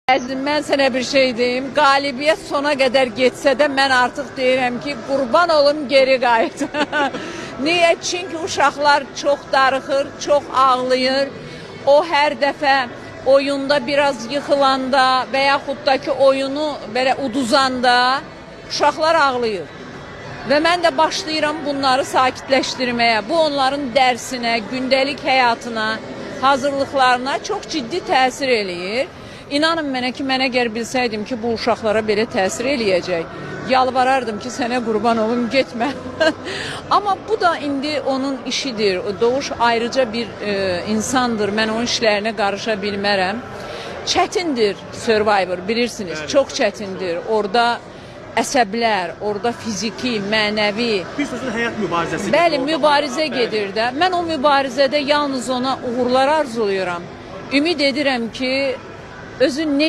Əzim, mən sənə bir şey deyim. Qalibiyyət sona qədər getsə də mən artıq deyirəm ki, qurban olum geri qayıt. Niyə? Çünki uşaqlar çox darıxır, çox ağlayır. O hər dəfə oyunda biraz yıxılanda və yaxud da ki oyunu belə uduzanda uşaqlar ağlayır. Və mən də başlayıram bunları sakitləşdirməyə. Bu onların dərsinə, gündəlik həyatına, hazırlıqlarına çox ciddi təsir eləyir. İnanın mənə ki, mən əgər bilsəydim ki, bu uşaqlara belə təsir eləyəcək, yalvarardım ki, sənə qurban olum, getmə. Amma bu da indi onun işidir. Doğuş ayrıca bir insandır. Mən onun işlərinə qarışa bilmərəm. Çətindir Survivor, bilirsiniz. Çox çətindir. Orada əsəblər, orada fiziki, mənəvi. Bir sözün həyat mübarizəsi. Bəli, mübarizə gedir də. Mən o mübarizədə yalnız ona uğurlar arzulayıram. Ümid edirəm ki, özü ne